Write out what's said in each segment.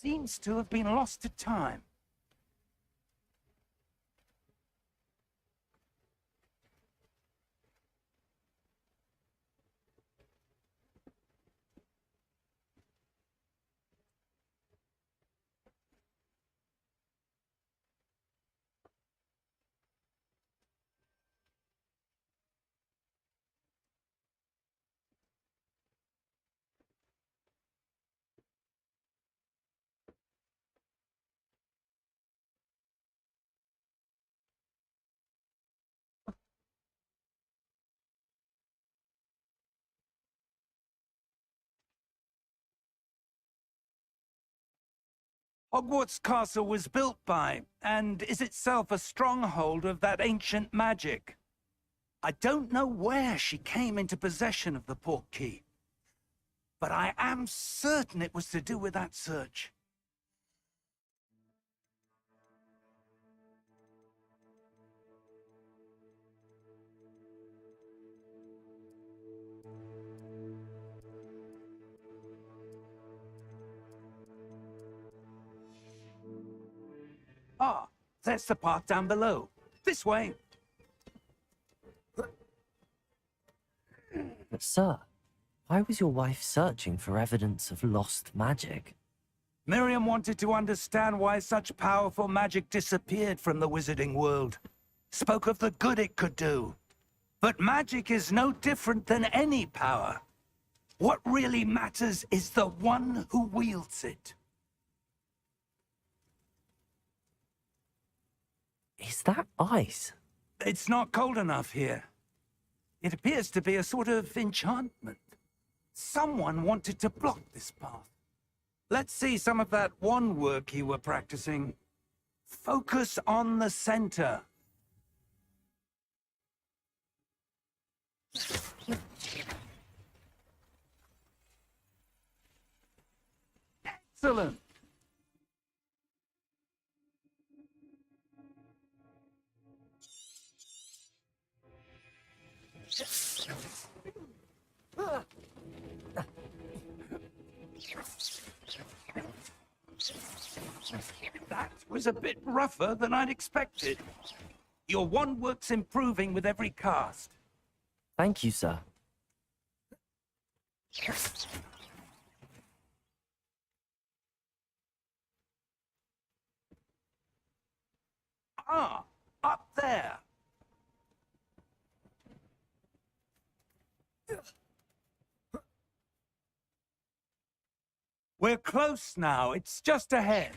seems to have been lost to time. Hogwarts Castle was built by, and is itself a stronghold of that ancient magic. I don't know where she came into possession of the Portkey, but I am certain it was to do with that search. Ah, there's the path down below. This way. Sir, why was your wife searching for evidence of lost magic? Miriam wanted to understand why such powerful magic disappeared from the wizarding world. Spoke of the good it could do. But magic is no different than any power. What really matters is the one who wields it. Is that ice? It's not cold enough here. It appears to be a sort of enchantment. Someone wanted to block this path. Let's see some of that wand work you were practicing. Focus on the center. Excellent. That was a bit rougher than I'd expected. Your wand work's improving with every cast. Thank you, sir. Ah, up there. We're close now. It's just ahead.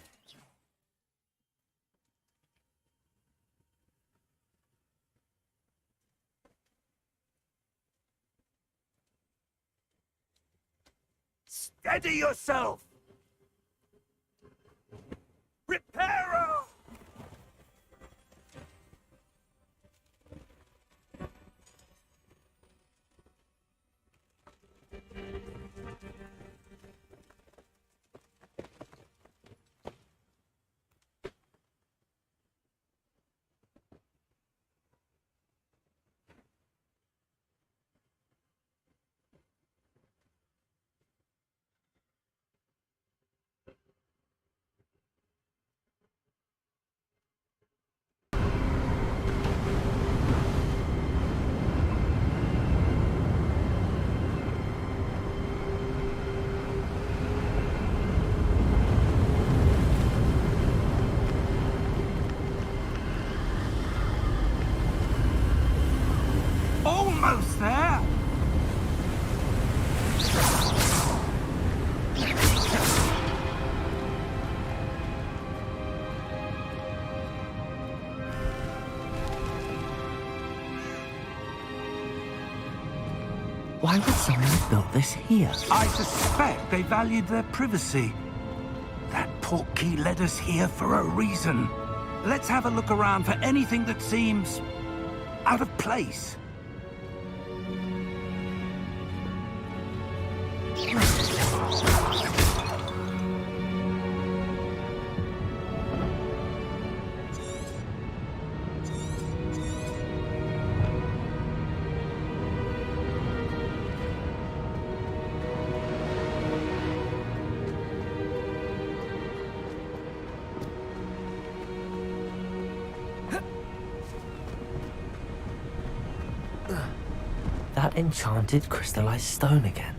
Steady yourself. Reparo! Almost there! Why would someone have built this here? I suspect they valued their privacy. That Portkey led us here for a reason. Let's have a look around for anything that seems out of place. That enchanted crystallized stone again.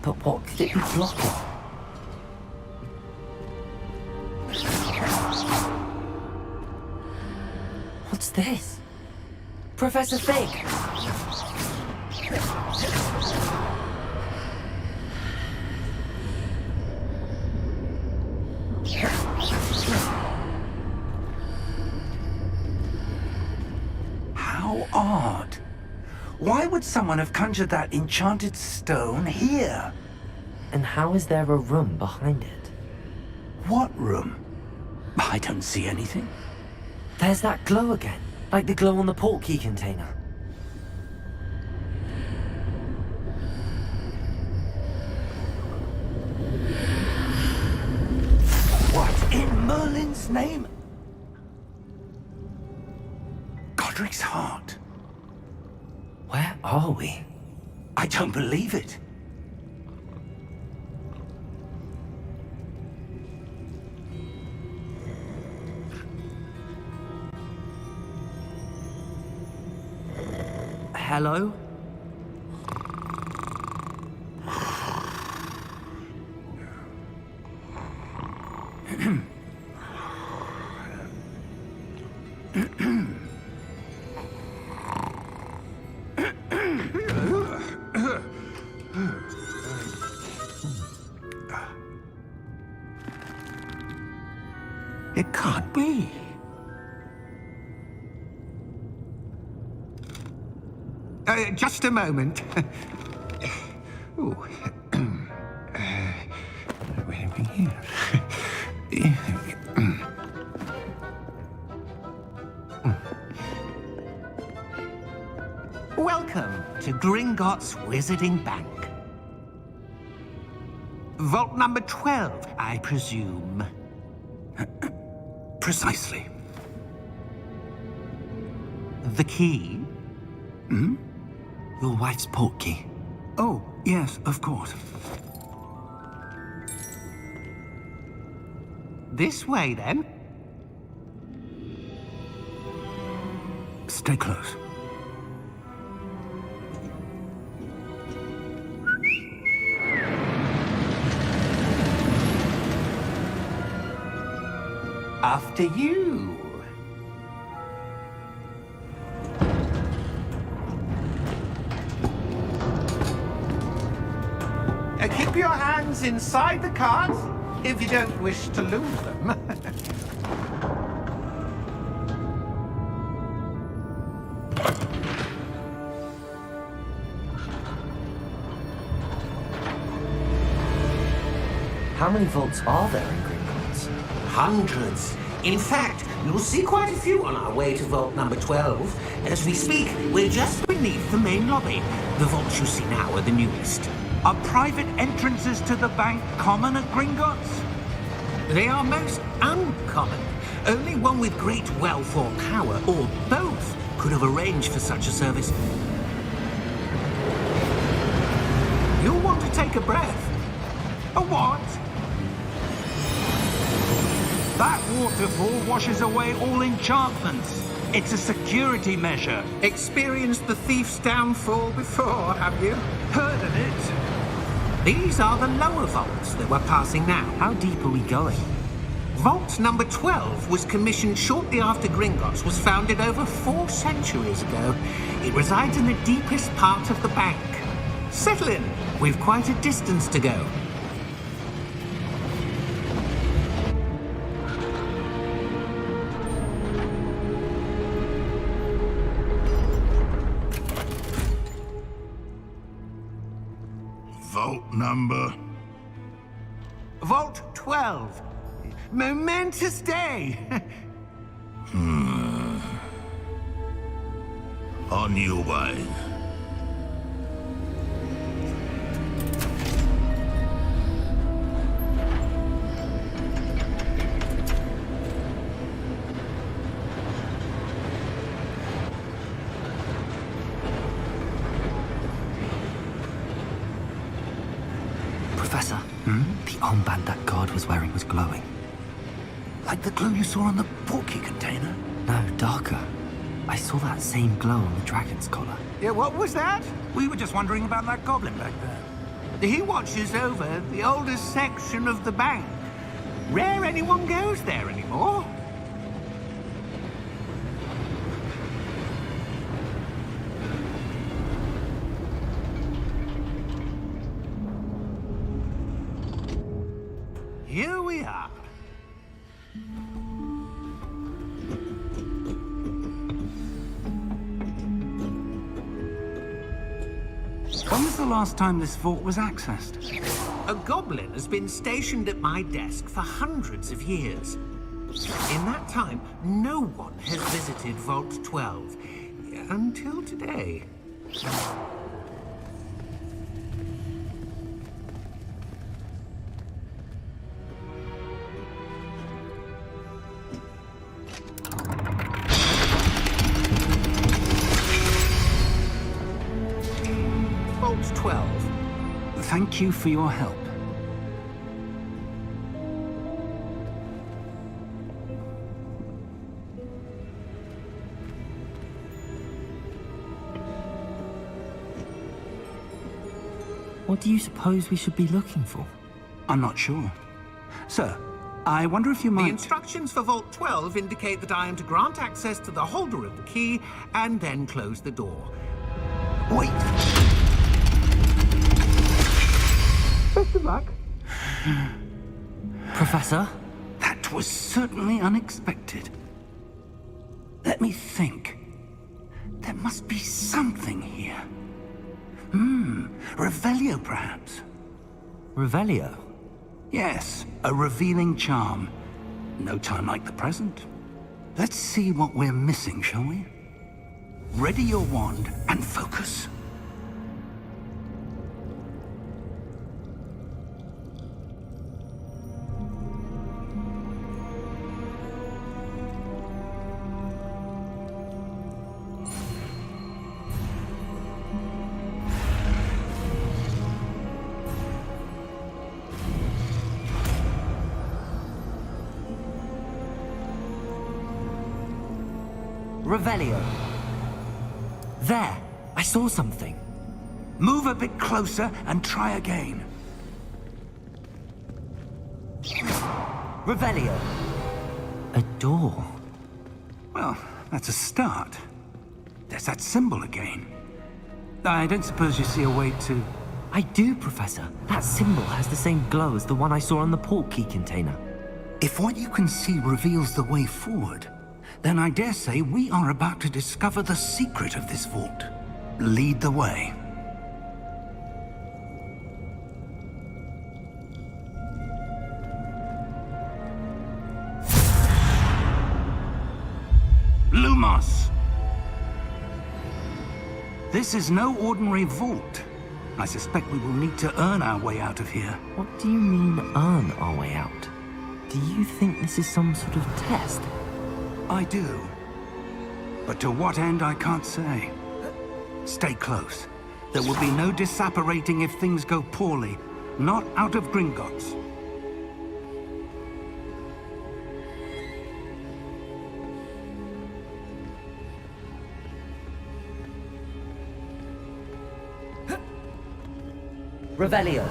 But what could it be blocking? What's this? Professor Fig! How odd. Why would someone have conjured that enchanted stone here? And how is there a room behind it? What room? I don't see anything. There's that glow again, like the glow on the portkey container. What in Merlin's name? Godric's heart. Where are we? I don't believe it. Hello? It can't be. Just a moment. Ooh. Where are we here? Welcome to Gringotts Wizarding Bank. Vault number 12, I presume. Precisely. The key? Your wife's portkey. Oh, yes, of course. This way, then. Stay close. After you. Keep your hands inside the cart if you don't wish to lose them. How many vaults are there in Gringotts? Hundreds. In fact, you'll see quite a few on our way to vault number 12. As we speak, we're just beneath the main lobby. The vaults you see now are the newest. Are private entrances to the bank common at Gringotts? They are most uncommon. Only one with great wealth or power, or both, could have arranged for such a service. You'll want to take a breath. A what? That waterfall washes away all enchantments. It's a security measure. Experienced the thief's downfall before, have you? Heard of it? These are the lower vaults that we're passing now. How deep are we going? Vault number 12 was commissioned shortly after Gringotts was founded over 4 centuries ago. It resides in the deepest part of the bank. Settle in. We've quite a distance to go. Vault number? Vault 12. Momentous day. On your way. Professor, the armband that guard was wearing was glowing. Like the glue you saw on the portkey container? No, darker. I saw that same glow on the dragon's collar. Yeah, what was that? We were just wondering about that goblin back there. He watches over the oldest section of the bank. Rare anyone goes there anymore. Here we are. When was the last time this vault was accessed? A goblin has been stationed at my desk for hundreds of years. In that time, no one has visited Vault 12. Until today. Vault 12. Thank you for your help. What do you suppose we should be looking for? I'm not sure. Sir, I wonder if you The might... instructions for Vault 12 indicate that I am to grant access to the holder of the key and then close the door. Wait! Best of luck. Professor? That was certainly unexpected. Let me think. There must be something here. Revelio, perhaps? Revelio? Yes, a revealing charm. No time like the present. Let's see what we're missing, shall we? Ready your wand and focus. Revelio. There! I saw something. Move a bit closer and try again. Revelio. A door. Well, that's a start. There's that symbol again. I don't suppose you see a way to... I do, Professor. That symbol has the same glow as the one I saw on the port key container. If what you can see reveals the way forward, then I dare say we are about to discover the secret of this vault. Lead the way. Lumos! This is no ordinary vault. I suspect we will need to earn our way out of here. What do you mean, earn our way out? Do you think this is some sort of test? I do. But to what end, I can't say. Stay close. There will be no disapparating if things go poorly. Not out of Gringotts. Revelio.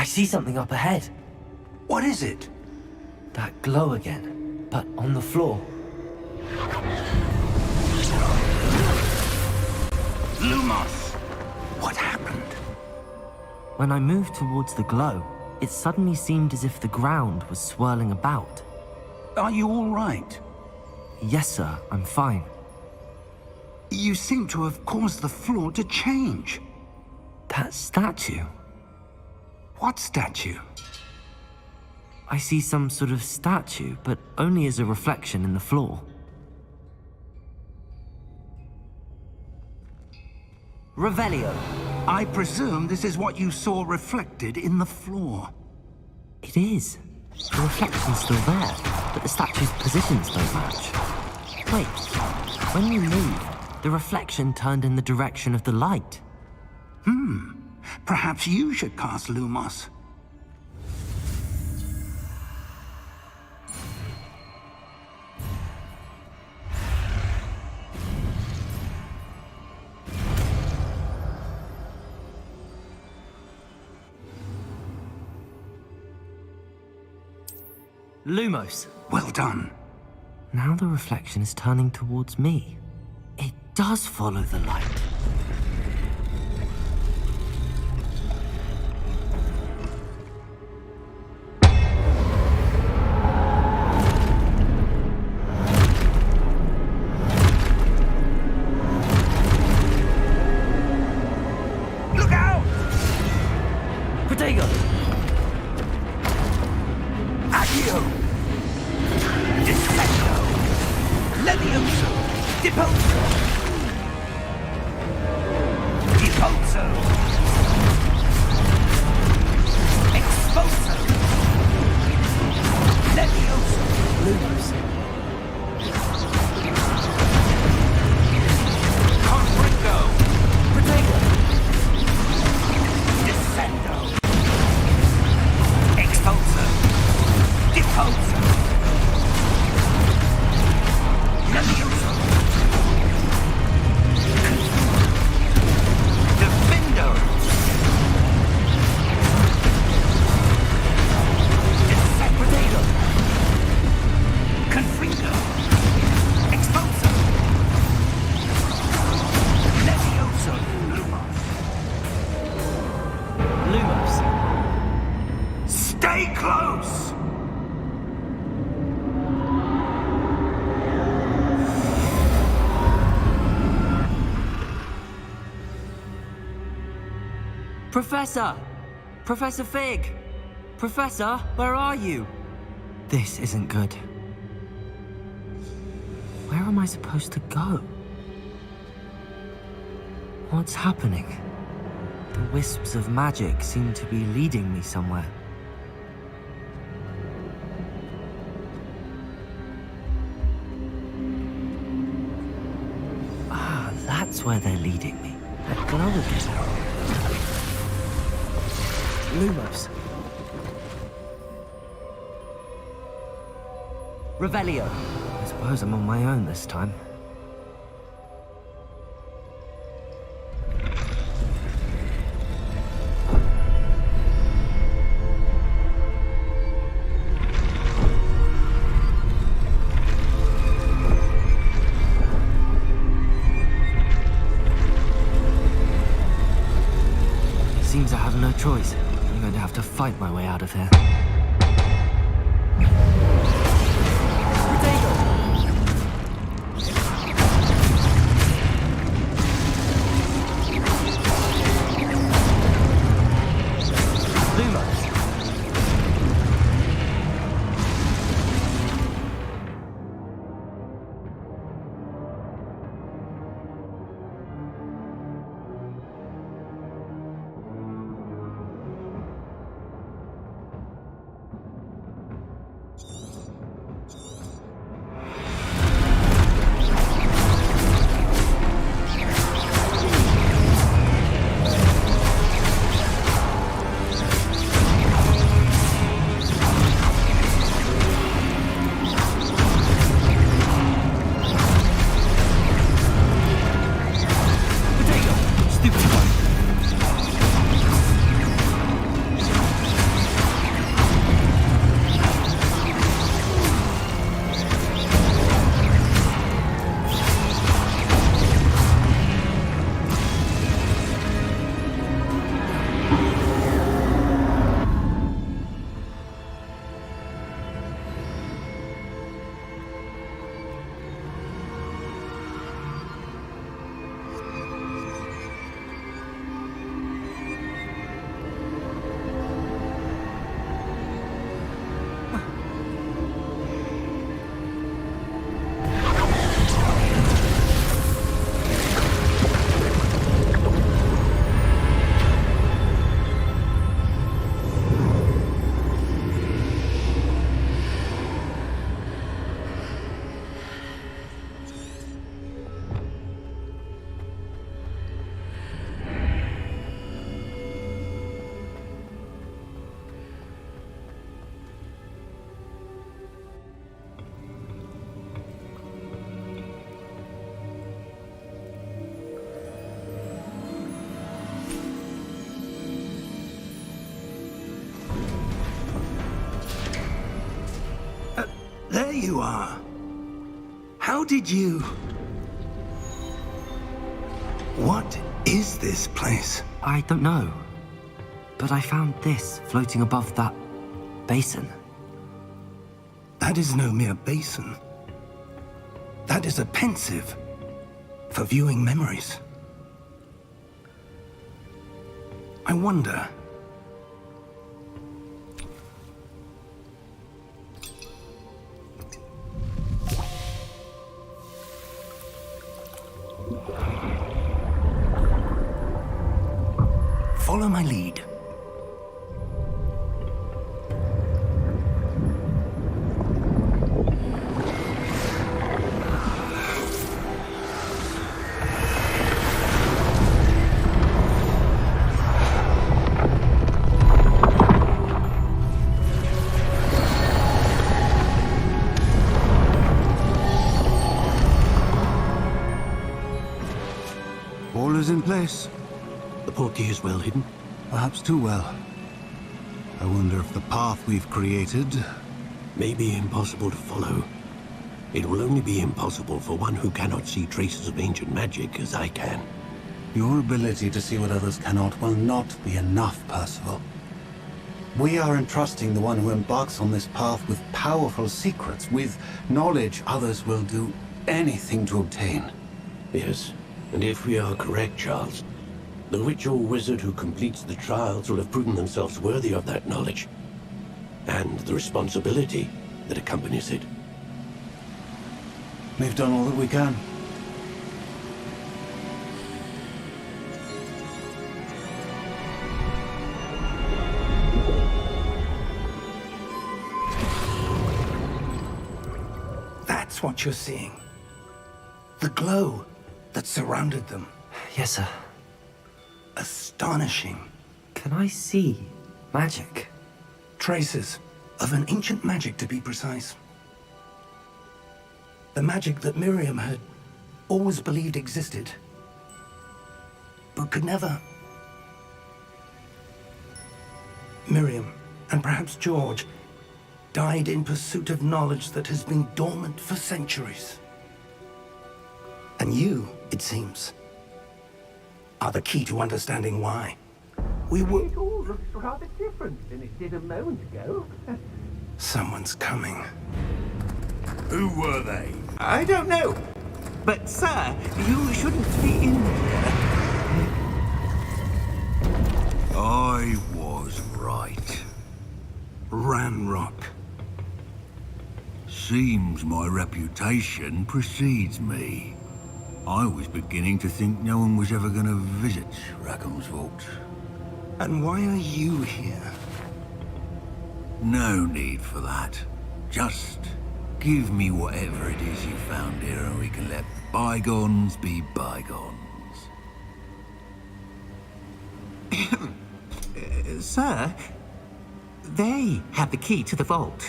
I see something up ahead. What is it? That glow again, but on the floor. Lumos! What happened? When I moved towards the glow, it suddenly seemed as if the ground was swirling about. Are you all right? Yes, sir, I'm fine. You seem to have caused the floor to change. That statue. What statue? I see some sort of statue, but only as a reflection in the floor. Revelio. I presume this is what you saw reflected in the floor. It is. The reflection's still there, but the statue's positions don't match. Wait, when we moved, the reflection turned in the direction of the light. Perhaps you should cast Lumos. Lumos. Well done. Now the reflection is turning towards me. It does follow the light. Look out! Protego! Accio! Defendo! Levioso! Deposo! Deposo! Exposo! Levioso! Lumos. Confringo! Protego! Descendo! Exposo! Deposo! Levioso! Defendo! Descendo! Protego! Confringo! Exposo! Levioso! Lumos. Stay close! Professor! Professor Fig! Professor, where are you? This isn't good. Where am I supposed to go? What's happening? The wisps of magic seem to be leading me somewhere. Ah, that's where they're leading me. That glow again. Lumos. Revelio. I suppose I'm on my own this time. Seems I have no choice. I'm going to have to fight my way out of here. Lumos. you are. How did you... What is this place? I don't know. But I found this floating above that basin. That is no mere basin. That is a pensive for viewing memories. I wonder... Follow my lead. All is in place. The portkey is well hidden. Perhaps too well. I wonder if the path we've created... May be impossible to follow. It will only be impossible for one who cannot see traces of ancient magic as I can. Your ability to see what others cannot will not be enough, Percival. We are entrusting the one who embarks on this path with powerful secrets, with knowledge others will do anything to obtain. Yes, and if we are correct, Charles, the witch or wizard who completes the trials will have proven themselves worthy of that knowledge, and the responsibility that accompanies it. We've done all that we can. That's what you're seeing. The glow that surrounded them. Yes, sir. Astonishing. Can I see magic? Traces of an ancient magic, to be precise. The magic that Miriam had always believed existed, but could never. Miriam, and perhaps George, died in pursuit of knowledge that has been dormant for centuries. And you, it seems, are the key to understanding why. We were... It all looks rather different than it did a moment ago. Someone's coming. Who were they? I don't know. But, sir, you shouldn't be in here. I was right. Ranrock. Seems my reputation precedes me. I was beginning to think no one was ever going to visit Rackham's Vault. And why are you here? No need for that. Just give me whatever it is you found here and we can let bygones be bygones. Sir, they have the key to the vault.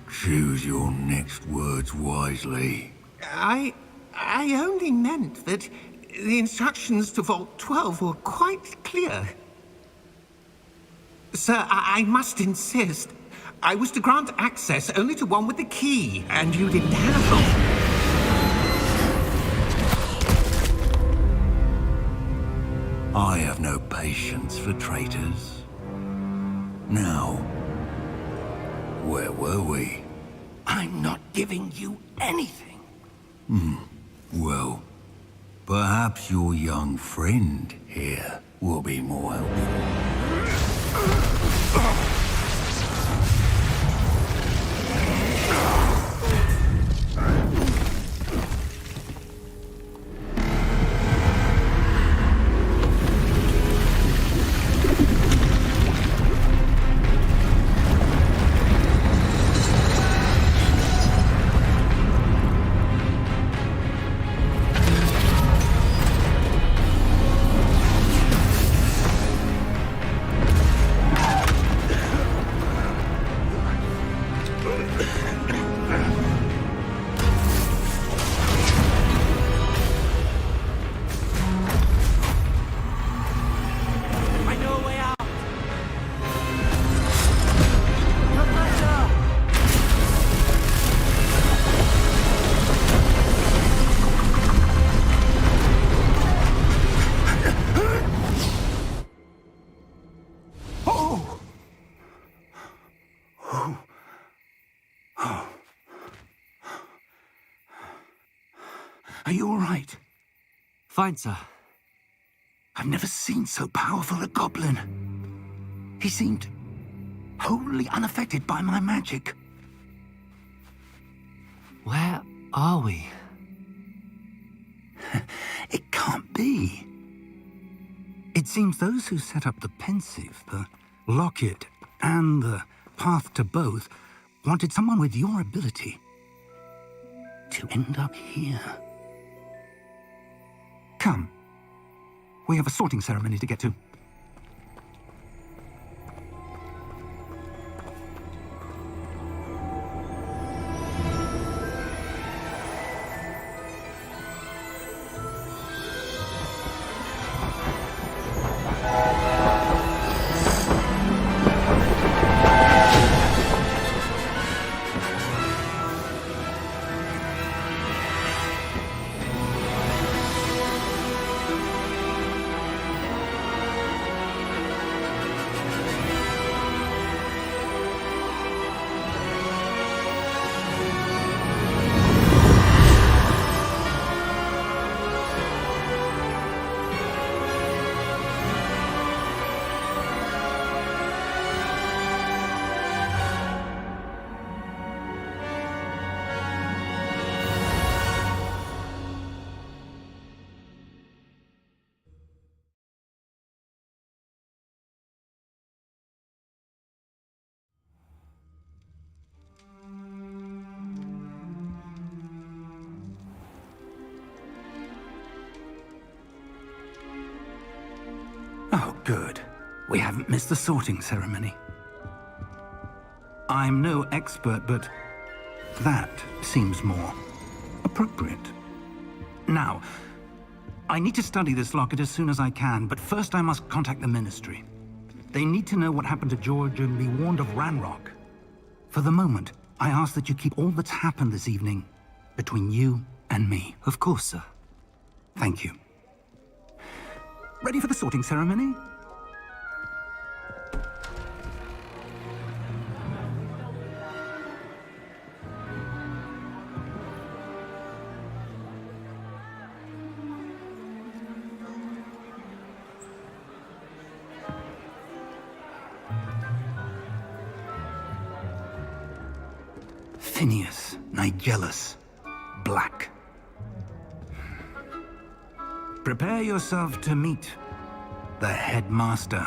Choose your next words wisely. I only meant that the instructions to Vault 12 were quite clear. Sir, I must insist. I was to grant access only to one with the key, and you didn't have them. I have no patience for traitors. Now, where were we? I'm not giving you anything. Well, perhaps your young friend here will be more helpful. all right? Fine, sir. I've never seen so powerful a goblin. He seemed wholly unaffected by my magic. Where are we? It can't be. It seems those who set up the Pensive, the Locket, and the Path to Both wanted someone with your ability to end up here. Come. We have a sorting ceremony to get to. Oh, good. We haven't missed the sorting ceremony. I'm no expert, but that seems more appropriate. Now, I need to study this locket as soon as I can, but first I must contact the Ministry. They need to know what happened to George and be warned of Ranrock. For the moment, I ask that you keep all that's happened this evening between you and me. Of course, sir. Thank you. Ready for the sorting ceremony? Phineas Nigellus Black. Prepare yourself to meet the headmaster.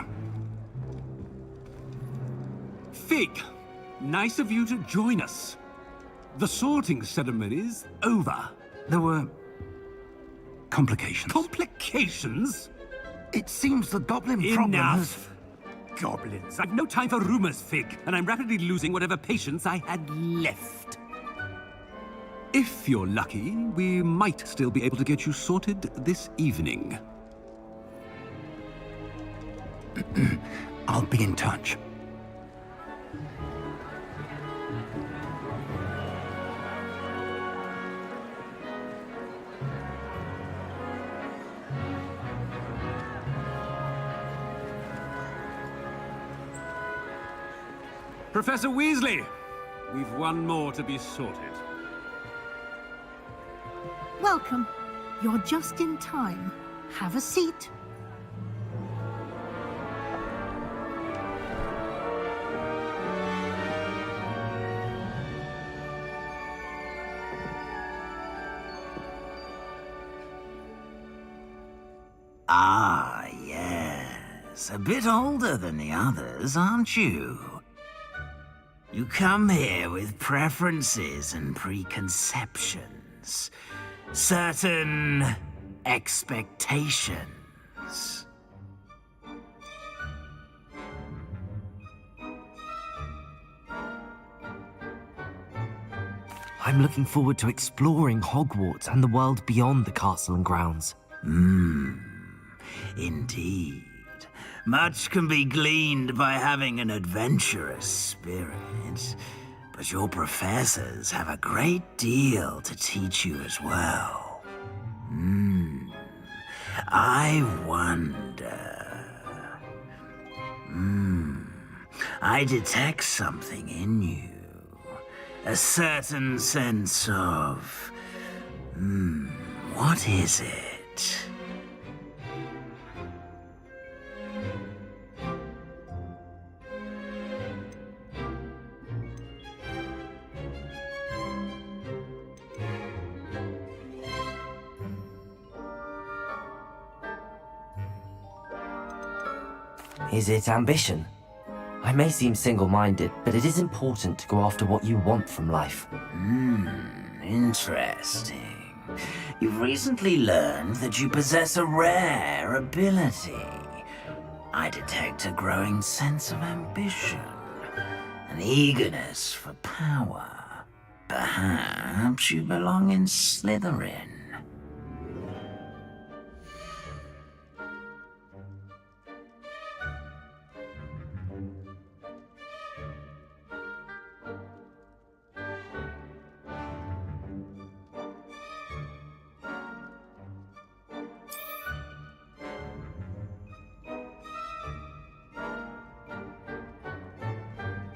Fig, nice of you to join us. The sorting ceremony's over. There were complications. Complications? It seems the goblin problem has... Enough! Goblins. I've no time for rumors, Fig, and I'm rapidly losing whatever patience I had left. If you're lucky, we might still be able to get you sorted this evening. I'll be in touch. Professor Weasley, we've one more to be sorted. Welcome. You're just in time. Have a seat. Ah, yes. A bit older than the others, aren't you? You come here with preferences and preconceptions. Certain expectations. I'm looking forward to exploring Hogwarts and the world beyond the castle and grounds. Indeed. Much can be gleaned by having an adventurous spirit, but your professors have a great deal to teach you as well. I wonder... I detect something in you. A certain sense of... What is it? Is it ambition? I may seem single-minded, but it is important to go after what you want from life. Interesting. You've recently learned that you possess a rare ability. I detect a growing sense of ambition, an eagerness for power. Perhaps you belong in Slytherin.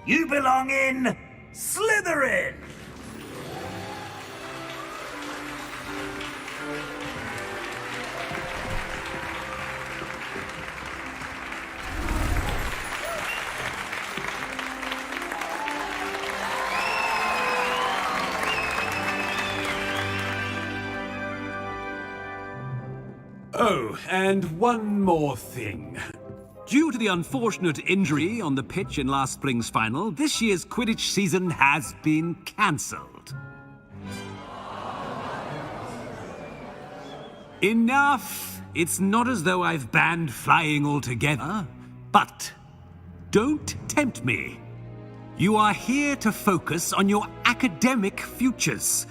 You belong in Slytherin! Oh, and one more thing. Due to the unfortunate injury on the pitch in last spring's final, this year's Quidditch season has been cancelled. Enough! It's not as though I've banned flying altogether, but don't tempt me. You are here to focus on your academic futures.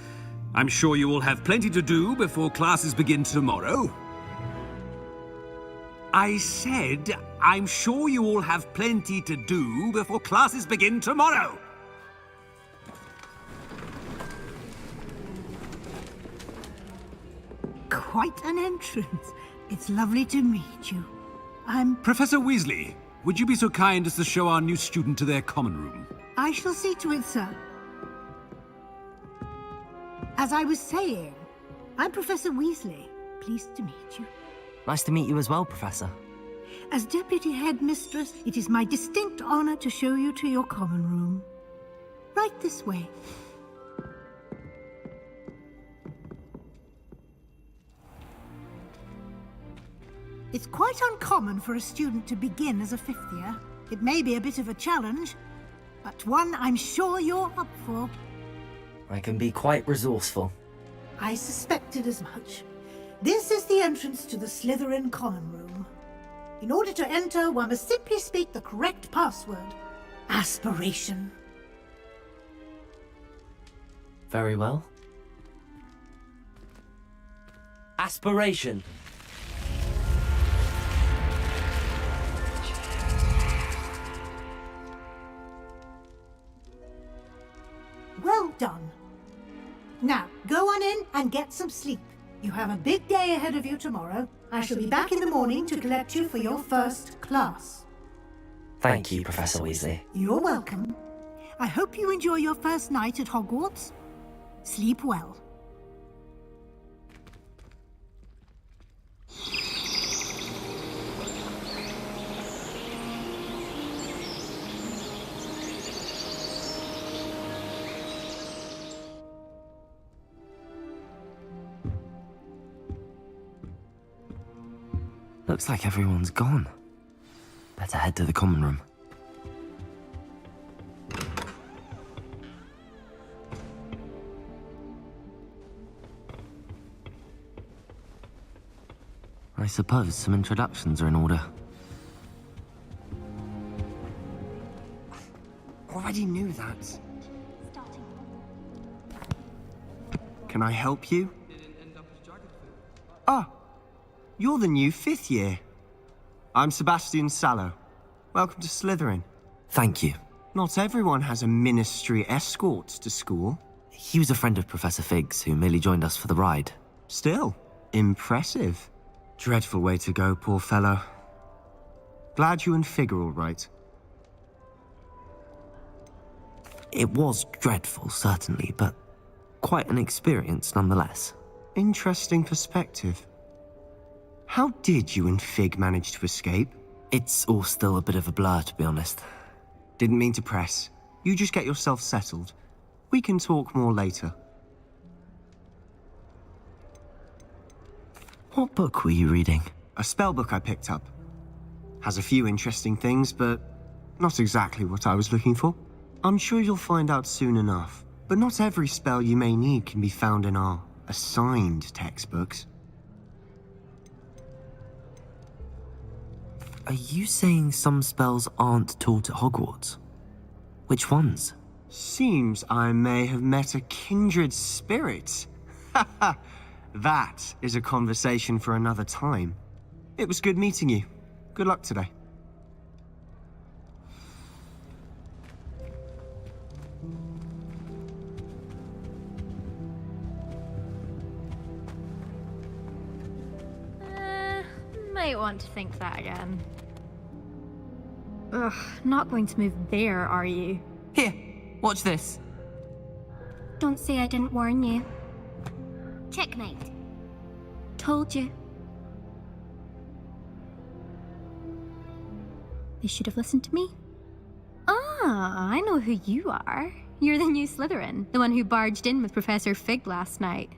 I'm sure you will have plenty to do before classes begin tomorrow. I said, I'm sure you all have plenty to do before classes begin tomorrow. Quite an entrance. It's lovely to meet you. Professor Weasley, would you be so kind as to show our new student to their common room? I shall see to it, sir. As I was saying, I'm Professor Weasley. Pleased to meet you. Nice to meet you as well, Professor. As Deputy Headmistress, it is my distinct honor to show you to your common room. Right this way. It's quite uncommon for a student to begin as a fifth year. It may be a bit of a challenge, but one I'm sure you're up for. I can be quite resourceful. I suspected as much. This is the entrance to the Slytherin common room. In order to enter, one must simply speak the correct password. Aspiration. Very well. Aspiration. Well done. Now, go on in and get some sleep. You have a big day ahead of you tomorrow. I shall be back in the morning to collect you for your first class. Thank you, Professor Weasley. You're welcome. I hope you enjoy your first night at Hogwarts. Sleep well. Looks like everyone's gone. Better head to the common room. I suppose some introductions are in order. Already knew that. Can I help you? Ah, you're the new fifth year. I'm Sebastian Sallow. Welcome to Slytherin. Thank you. Not everyone has a ministry escort to school. He was a friend of Professor Figgs, who merely joined us for the ride. Still, impressive. Dreadful way to go, poor fellow. Glad you and Fig are all right. It was dreadful, certainly, but quite an experience nonetheless. Interesting perspective. How did you and Fig manage to escape? It's all still a bit of a blur, to be honest. Didn't mean to press. You just get yourself settled. We can talk more later. What book were you reading? A spell book I picked up. Has a few interesting things, but not exactly what I was looking for. I'm sure you'll find out soon enough. But not every spell you may need can be found in our assigned textbooks. Are you saying some spells aren't taught at Hogwarts? Which ones? Seems I may have met a kindred spirit. Haha, that is a conversation for another time. It was good meeting you. Good luck today. Might want to think that again. Ugh, not going to move there, are you? Here, watch this. Don't say I didn't warn you. Checkmate. Told you. They should have listened to me. Ah, I know who you are. You're the new Slytherin, the one who barged in with Professor Fig last night.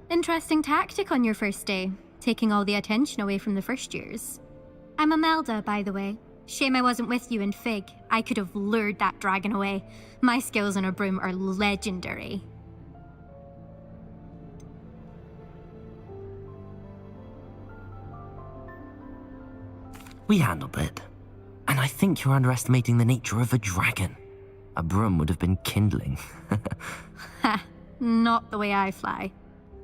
Interesting tactic on your first day, taking all the attention away from the first years. I'm Imelda, by the way. Shame I wasn't with you in Fig. I could have lured that dragon away. My skills on a broom are legendary. We handled it. And I think you're underestimating the nature of a dragon. A broom would have been kindling. Ha, not the way I fly.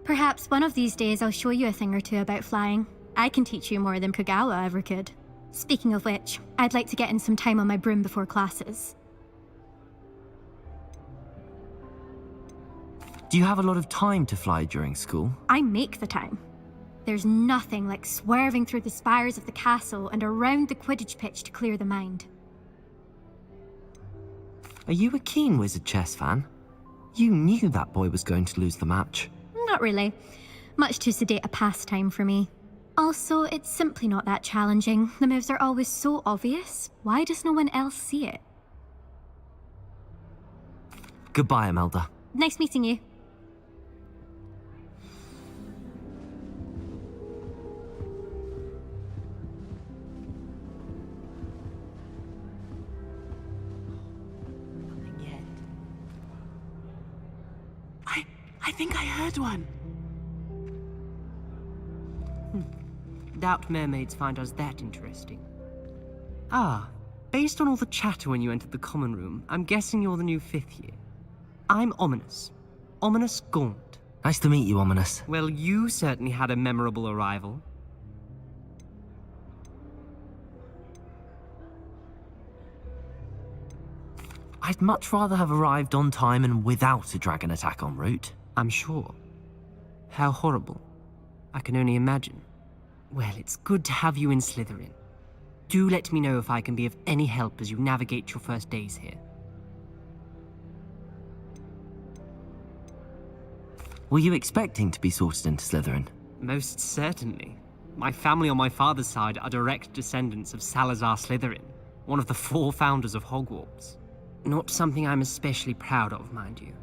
Perhaps one of these days I'll show you a thing or two about flying. I can teach you more than Kogawa ever could. Speaking of which, I'd like to get in some time on my broom before classes. Do you have a lot of time to fly during school? I make the time. There's nothing like swerving through the spires of the castle and around the Quidditch pitch to clear the mind. Are you a keen Wizard chess fan? You knew that boy was going to lose the match. Not really. Much too sedate a pastime for me. Also, it's simply not that challenging. The moves are always so obvious. Why does no one else see it? Goodbye, Imelda. Nice meeting you. I think I heard one. Doubt mermaids find us that interesting. Ah, based on all the chatter when you entered the common room, I'm guessing you're the new 5th year. I'm Ominous. Ominous Gaunt. Nice to meet you, Ominous. Well, you certainly had a memorable arrival. I'd much rather have arrived on time and without a dragon attack en route. I'm sure. How horrible. I can only imagine. Well, it's good to have you in Slytherin. Do let me know if I can be of any help as you navigate your first days here. Were you expecting to be sorted into Slytherin? Most certainly. My family on my father's side are direct descendants of Salazar Slytherin, one of the 4 founders of Hogwarts. Not something I'm especially proud of, mind you.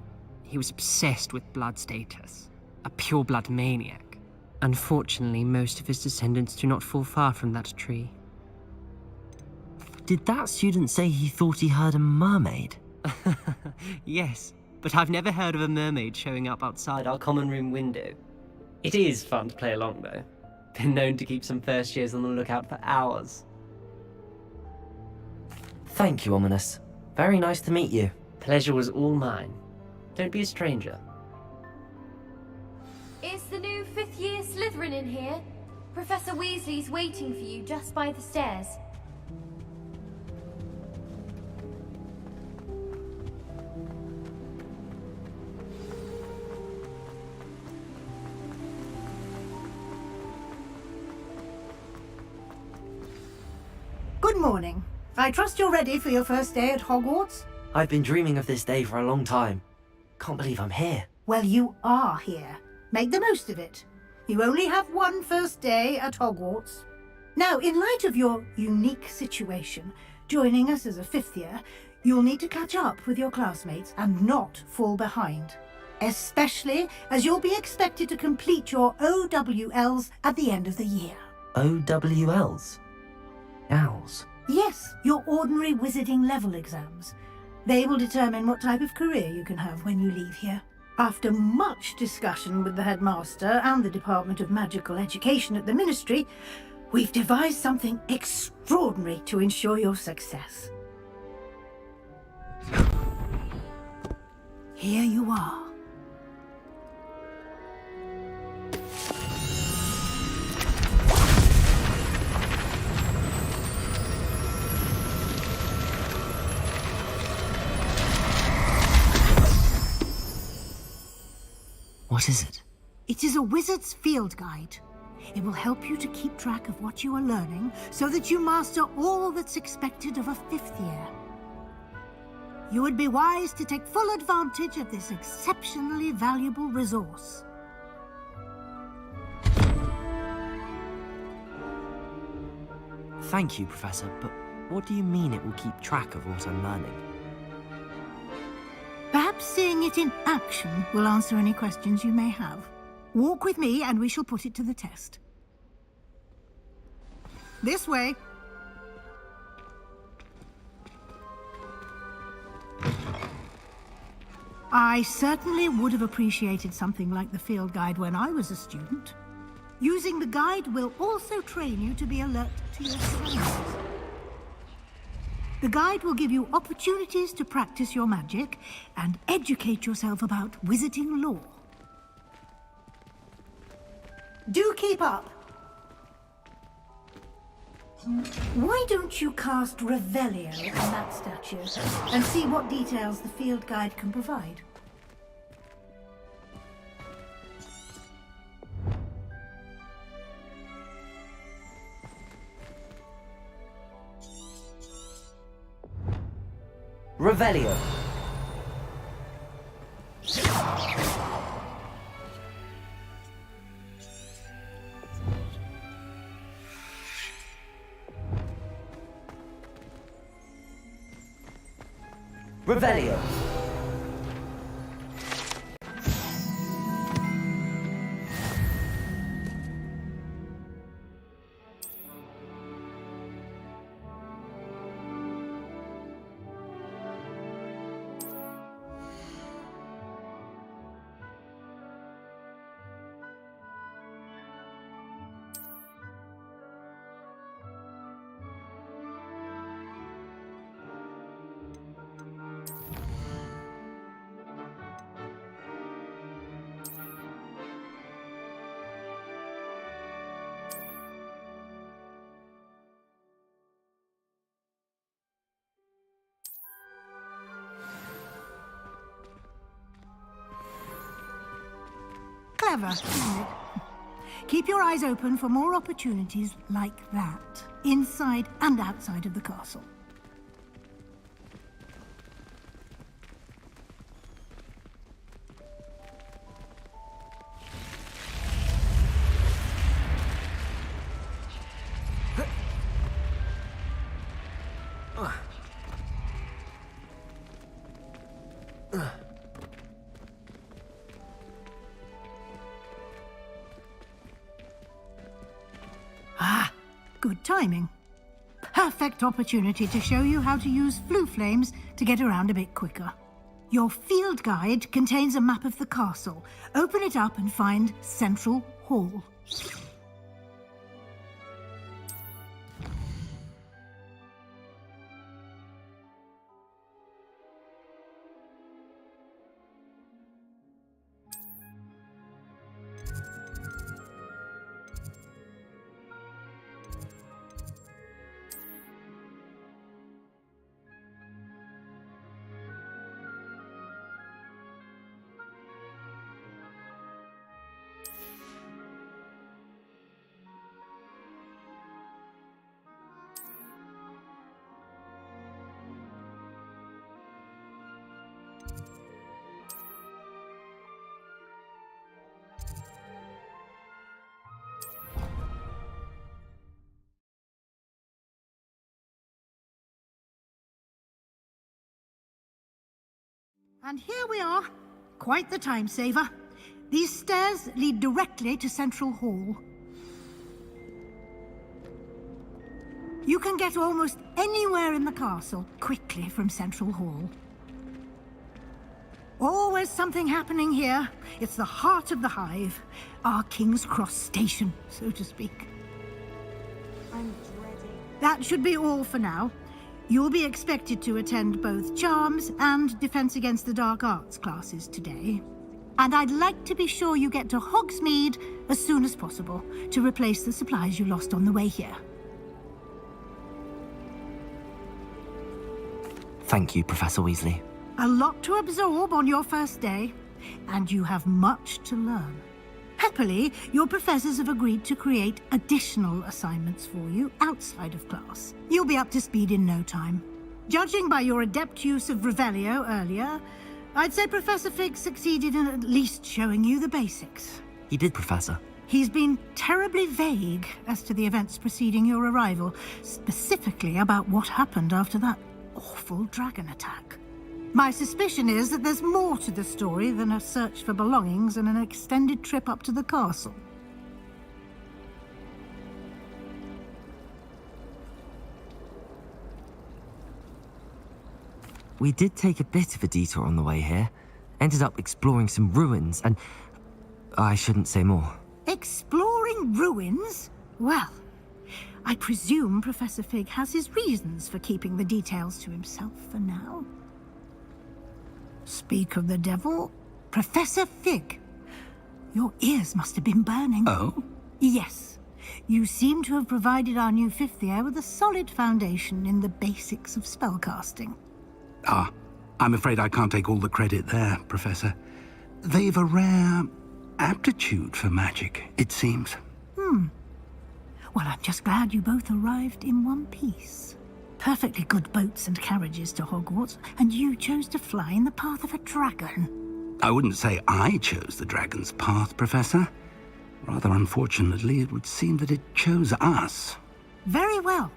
He was obsessed with blood status, a pure-blood maniac. Unfortunately, most of his descendants do not fall far from that tree. Did that student say he thought he heard a mermaid? Yes, but I've never heard of a mermaid showing up outside our common room window. It is fun to play along, though. Been known to keep some first years on the lookout for hours. Thank you, Ominous. Very nice to meet you. Pleasure was all mine. Don't be a stranger. Is the new 5th year Slytherin in here? Professor Weasley's waiting for you just by the stairs. Good morning. I trust you're ready for your first day at Hogwarts? I've been dreaming of this day for a long time. Can't believe I'm here. Well, you are here. Make the most of it. You only have one first day at Hogwarts. Now, in light of your unique situation, joining us as a fifth year, you'll need to catch up with your classmates and not fall behind. Especially as you'll be expected to complete your OWLs at the end of the year. OWLs? Owls? Yes, your ordinary wizarding level exams. They will determine what type of career you can have when you leave here. After much discussion with the headmaster and the Department of Magical Education at the Ministry, we've devised something extraordinary to ensure your success. Here you are. What is it? It is a wizard's field guide. It will help you to keep track of what you are learning so that you master all that's expected of a fifth year. You would be wise to take full advantage of this exceptionally valuable resource. Thank you, Professor, but what do you mean it will keep track of what I'm learning? Perhaps seeing it in action will answer any questions you may have. Walk with me and we shall put it to the test. This way. I certainly would have appreciated something like the field guide when I was a student. Using the guide will also train you to be alert to your surroundings. The guide will give you opportunities to practice your magic and educate yourself about wizarding lore. Do keep up. Why don't you cast Revelio on that statue and see what details the field guide can provide? Revelio. Revelio. Clever, isn't it? Keep your eyes open for more opportunities like that, inside and outside of the castle. Good timing. Perfect opportunity to show you how to use flue flames to get around a bit quicker. Your field guide contains a map of the castle. Open it up and find Central Hall. And here we are. Quite the time saver. These stairs lead directly to Central Hall. You can get almost anywhere in the castle quickly from Central Hall. Always something happening here. It's the heart of the Hive. Our King's Cross station, so to speak. I'm dreading. That should be all for now. You'll be expected to attend both Charms and Defense Against the Dark Arts classes today. And I'd like to be sure you get to Hogsmeade as soon as possible to replace the supplies you lost on the way here. Thank you, Professor Weasley. A lot to absorb on your first day, and you have much to learn. Happily, your professors have agreed to create additional assignments for you outside of class. You'll be up to speed in no time. Judging by your adept use of Revelio earlier, I'd say Professor Fig succeeded in at least showing you the basics. He did, Professor. He's been terribly vague as to the events preceding your arrival, specifically about what happened after that awful dragon attack. My suspicion is that there's more to the story than a search for belongings and an extended trip up to the castle. We did take a bit of a detour on the way here. Ended up exploring some ruins and... I shouldn't say more. Exploring ruins? Well, I presume Professor Fig has his reasons for keeping the details to himself for now. Speak of the devil, Professor Fig. Your ears must have been burning. Oh? Yes. You seem to have provided our new fifth year with a solid foundation in the basics of spellcasting. Ah, I'm afraid I can't take all the credit there, Professor. They've a rare aptitude for magic, it seems. Well, I'm just glad you both arrived in one piece. Perfectly good boats and carriages to Hogwarts, and you chose to fly in the path of a dragon. I wouldn't say I chose the dragon's path, Professor. Rather unfortunately, it would seem that it chose us. Very well.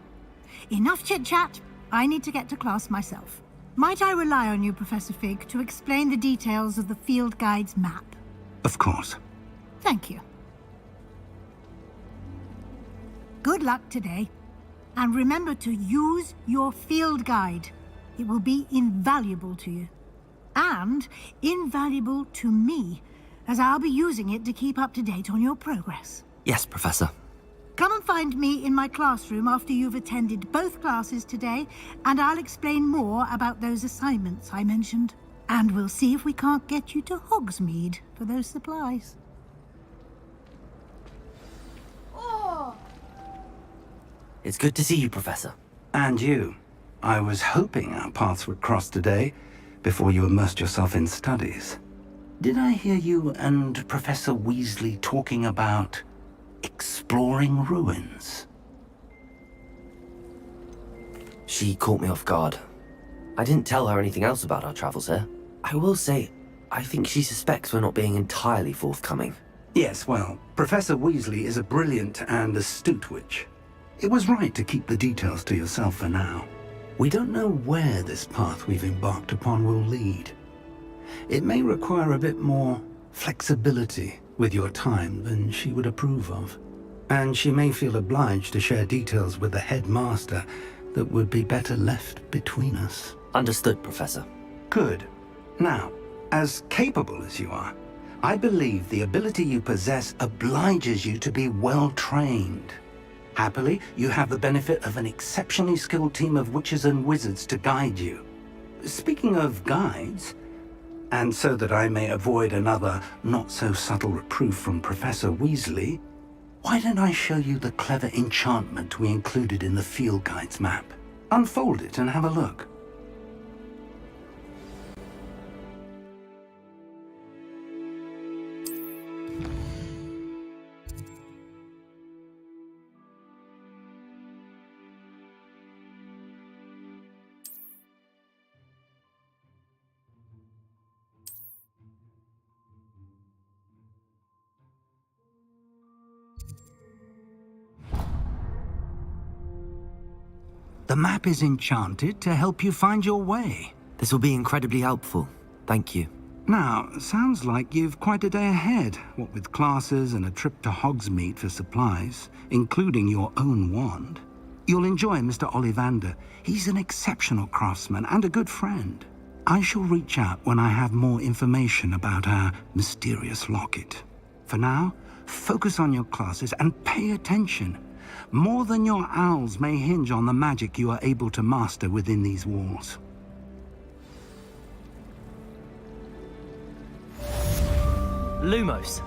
Enough chit-chat. I need to get to class myself. Might I rely on you, Professor Fig, to explain the details of the field guide's map? Of course. Thank you. Good luck today. And remember to use your field guide. It will be invaluable to you. And invaluable to me, as I'll be using it to keep up to date on your progress. Yes, Professor. Come and find me in my classroom after you've attended both classes today, and I'll explain more about those assignments I mentioned. And we'll see if we can't get you to Hogsmeade for those supplies. It's good to see you, Professor. And you. I was hoping our paths would cross today, before you immersed yourself in studies. Did I hear you and Professor Weasley talking about exploring ruins? She caught me off guard. I didn't tell her anything else about our travels here. I will say, I think she suspects we're not being entirely forthcoming. Yes, well, Professor Weasley is a brilliant and astute witch. It was right to keep the details to yourself for now. We don't know where this path we've embarked upon will lead. It may require a bit more flexibility with your time than she would approve of. And she may feel obliged to share details with the headmaster that would be better left between us. Understood, Professor. Good. Now, as capable as you are, I believe the ability you possess obliges you to be well-trained. Happily, you have the benefit of an exceptionally skilled team of witches and wizards to guide you. Speaking of guides, and so that I may avoid another not-so-subtle reproof from Professor Weasley, why don't I show you the clever enchantment we included in the field guide's map? Unfold it and have a look. The map is enchanted to help you find your way. This will be incredibly helpful. Thank you. Now, sounds like you've quite a day ahead, what with classes and a trip to Hogsmeade for supplies, including your own wand. You'll enjoy Mr. Ollivander. He's an exceptional craftsman and a good friend. I shall reach out when I have more information about our mysterious locket. For now, focus on your classes and pay attention. More than your owls may hinge on the magic you are able to master within these walls. Lumos,